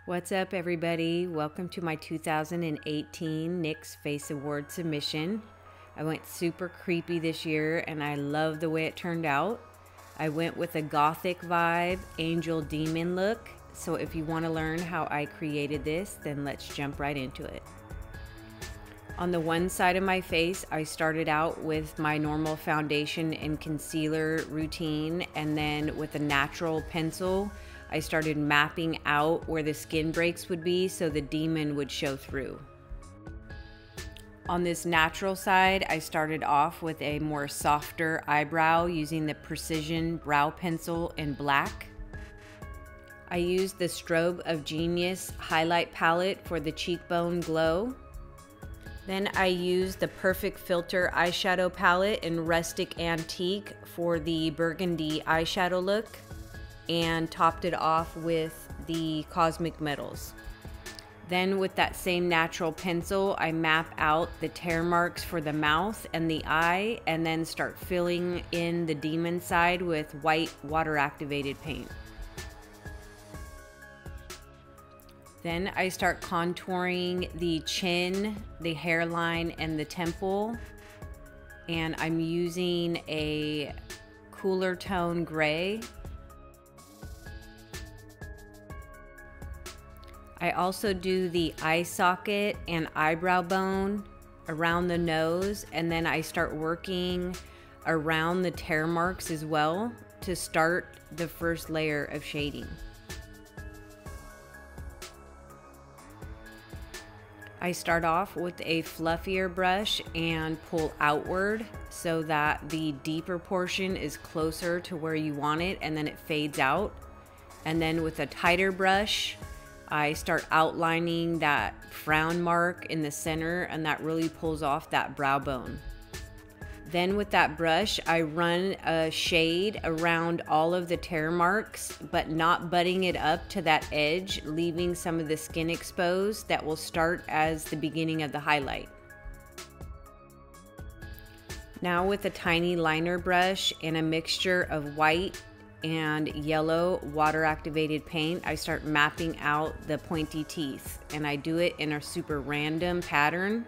What's up, everybody? Welcome to my 2018 NYX Face Award submission. I went super creepy this year and I love the way it turned out. I went with a Gothic vibe, angel demon look. So if you want to learn how I created this, then let's jump right into it. On the one side of my face, I started out with my normal foundation and concealer routine, and then with a natural pencil, I started mapping out where the skin breaks would be so the demon would show through. On this natural side, I started off with a more softer eyebrow using the Precision brow pencil in black. I used the Strobe of Genius highlight palette for the cheekbone glow. Then I used the Perfect Filter eyeshadow palette in Rustic Antique for the burgundy eyeshadow look, and topped it off with the Cosmic Metals. Then with that same natural pencil, I map out the tear marks for the mouth and the eye, and then start filling in the demon side with white water activated paint. Then I start contouring the chin, the hairline, and the temple, and I'm using a cooler tone gray. I also do the eye socket and eyebrow bone around the nose, and then I start working around the tear marks as well to start the first layer of shading. I start off with a fluffier brush and pull outward so that the deeper portion is closer to where you want it, and then it fades out. And then with a tighter brush, I start outlining that frown mark in the center, and that really pulls off that brow bone. Then with that brush, I run a shade around all of the tear marks, but not butting it up to that edge, leaving some of the skin exposed that will start as the beginning of the highlight. Now with a tiny liner brush and a mixture of white and yellow water activated paint, I start mapping out the pointy teeth, and I do it in a super random pattern.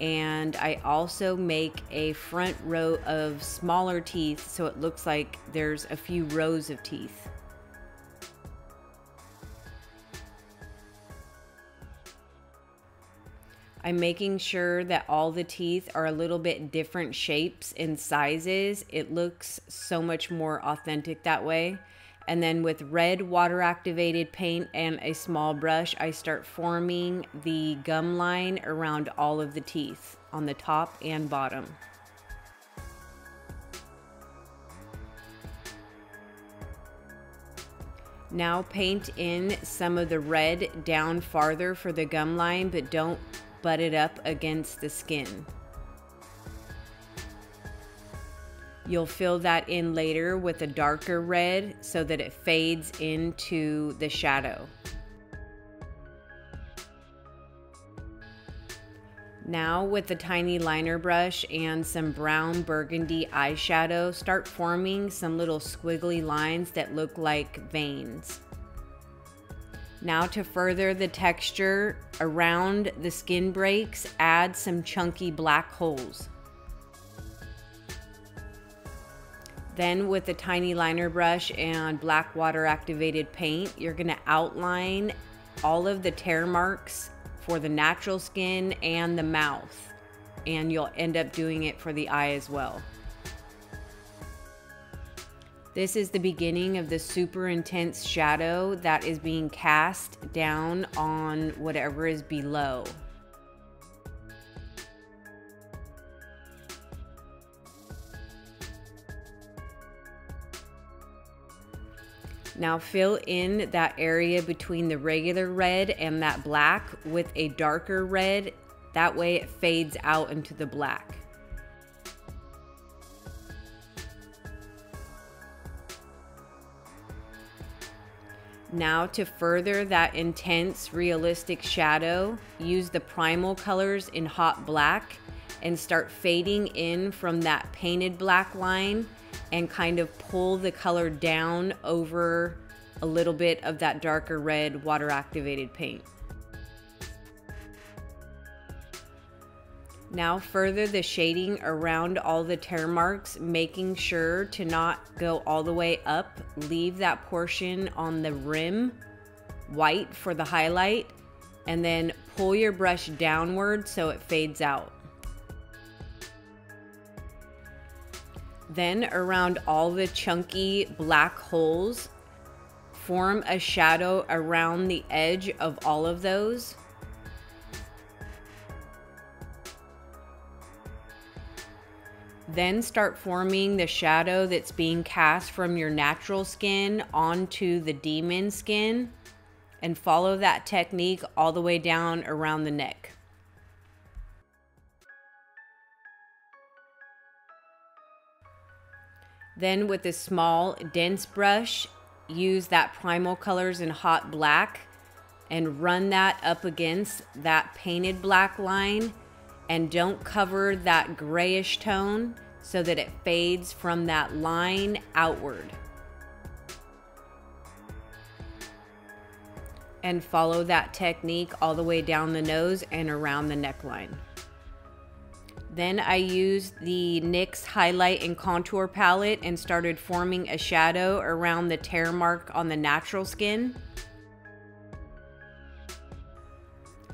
And I also make a front row of smaller teeth so it looks like there's a few rows of teeth. I'm making sure that all the teeth are a little bit different shapes and sizes. It looks so much more authentic that way. And then with red water activated paint and a small brush, I start forming the gum line around all of the teeth on the top and bottom. Now paint in some of the red down farther for the gum line, but don't butt it up against the skin. You'll fill that in later with a darker red so that it fades into the shadow. Now with a tiny liner brush and some brown burgundy eyeshadow, start forming some little squiggly lines that look like veins. Now to further the texture around the skin breaks, add some chunky black holes. Then with a tiny liner brush and black water activated paint, you're gonna outline all of the tear marks for the natural skin and the mouth, and you'll end up doing it for the eye as well. This is the beginning of the super intense shadow that is being cast down on whatever is below. Now fill in that area between the regular red and that black with a darker red. That way it fades out into the black. Now to further that intense realistic shadow, use the Primal colors in hot black and start fading in from that painted black line and kind of pull the color down over a little bit of that darker red water activated paint. Now further the shading around all the tear marks, making sure to not go all the way up. Leave that portion on the rim white for the highlight, and then pull your brush downward so it fades out. Then around all the chunky black holes, form a shadow around the edge of all of those. Then start forming the shadow that's being cast from your natural skin onto the demon skin, and follow that technique all the way down around the neck. Then with a small dense brush, use that Primal colors in hot black and run that up against that painted black line, and don't cover that grayish tone so that it fades from that line outward. And follow that technique all the way down the nose and around the neckline. Then I used the NYX highlight and contour palette and started forming a shadow around the tear mark on the natural skin.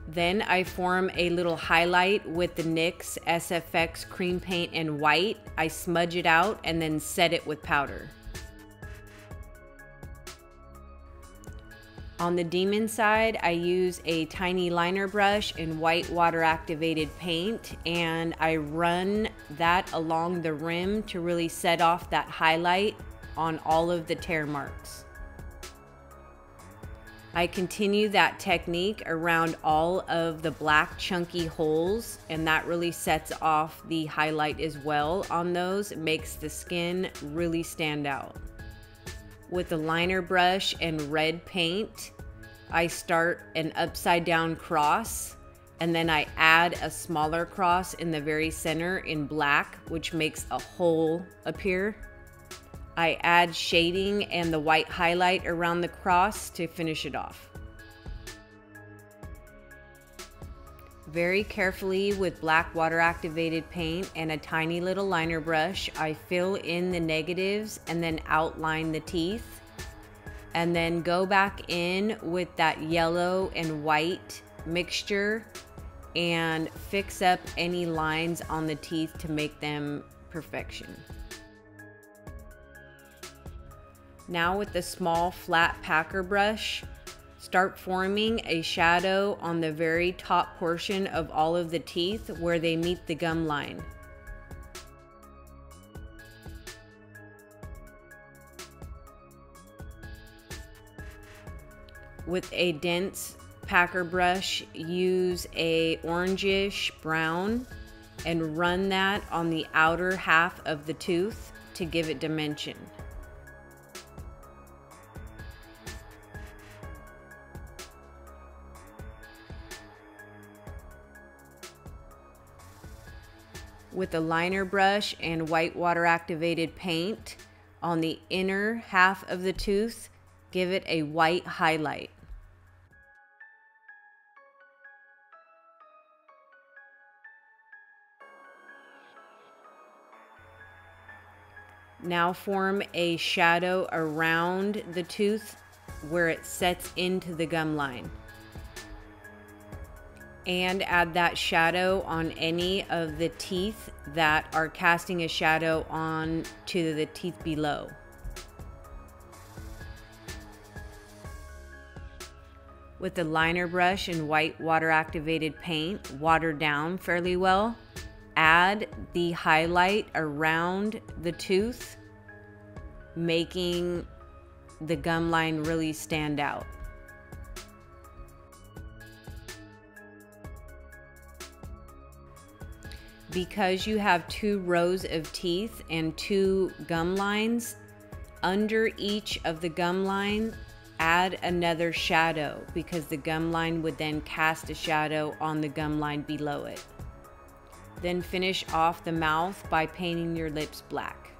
Then I form a little highlight with the NYX SFX cream paint and white. I smudge it out and then set it with powder. On the demon side, I use a tiny liner brush and white water activated paint, and I run that along the rim to really set off that highlight on all of the tear marks. I continue that technique around all of the black chunky holes, and that really sets off the highlight as well on those. It makes the skin really stand out. With the liner brush and red paint, I start an upside down cross, and then I add a smaller cross in the very center in black, which makes a hole appear. I add shading and the white highlight around the cross to finish it off. Very carefully with black water activated paint and a tiny little liner brush, I fill in the negatives and then outline the teeth, and then go back in with that yellow and white mixture and fix up any lines on the teeth to make them perfection. Now with the small flat packer brush, start forming a shadow on the very top portion of all of the teeth where they meet the gum line. With a dense packer brush, use a orangish brown and run that on the outer half of the tooth to give it dimension. With a liner brush and white water activated paint on the inner half of the tooth, give it a white highlight. Now form a shadow around the tooth where it sets into the gum line. And add that shadow on any of the teeth that are casting a shadow on to the teeth below. With the liner brush and white water activated paint, watered down fairly well, add the highlight around the tooth, making the gum line really stand out. Because you have 2 rows of teeth and 2 gum lines, under each of the gum line, add another shadow, because the gum line would then cast a shadow on the gum line below it. Then finish off the mouth by painting your lips black.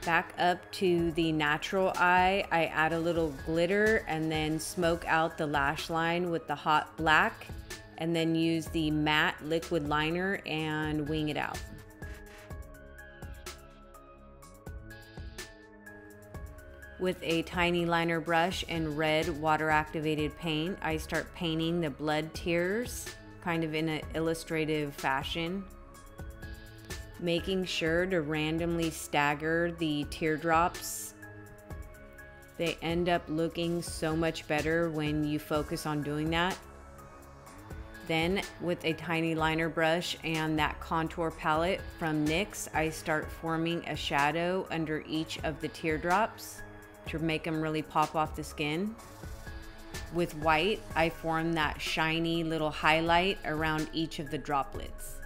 Back up to the natural eye, I add a little glitter and then smoke out the lash line with the hot black, and then use the matte liquid liner and wing it out. With a tiny liner brush and red water activated paint, I start painting the blood tears, kind of in an illustrative fashion, making sure to randomly stagger the teardrops. They end up looking so much better when you focus on doing that. Then with a tiny liner brush and that contour palette from NYX, I start forming a shadow under each of the teardrops to make them really pop off the skin. With white, I form that shiny little highlight around each of the droplets.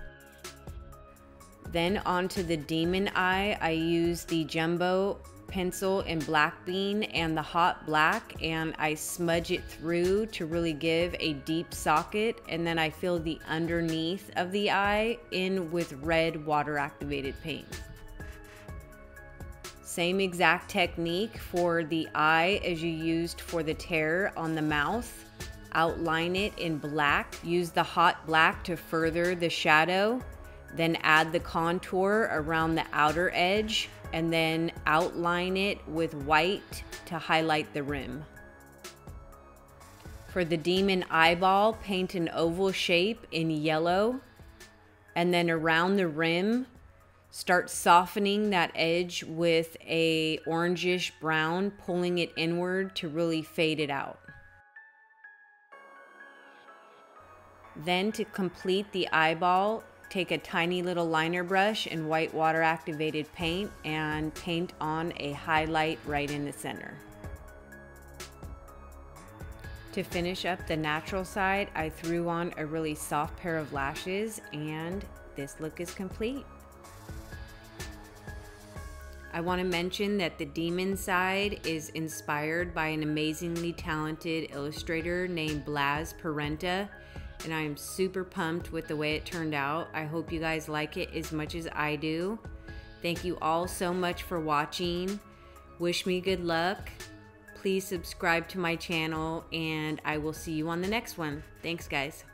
Then onto the demon eye, I use the jumbo pencil in black bean and the hot black, and I smudge it through to really give a deep socket, and then I fill the underneath of the eye in with red water activated paint. Same exact technique for the eye as you used for the tear on the mouth. Outline it in black. Use the hot black to further the shadow. Then add the contour around the outer edge, and then outline it with white to highlight the rim. For the demon eyeball, paint an oval shape in yellow, and then around the rim, start softening that edge with a orangish brown, pulling it inward to really fade it out. Then to complete the eyeball, take a tiny little liner brush and white water activated paint and paint on a highlight right in the center. To finish up the natural side, I threw on a really soft pair of lashes, and this look is complete. I want to mention that the demon side is inspired by an amazingly talented illustrator named Blaz Porenta, and I am super pumped with the way it turned out. I hope you guys like it as much as I do. Thank you all so much for watching. Wish me good luck. Please subscribe to my channel, and I will see you on the next one. Thanks, guys.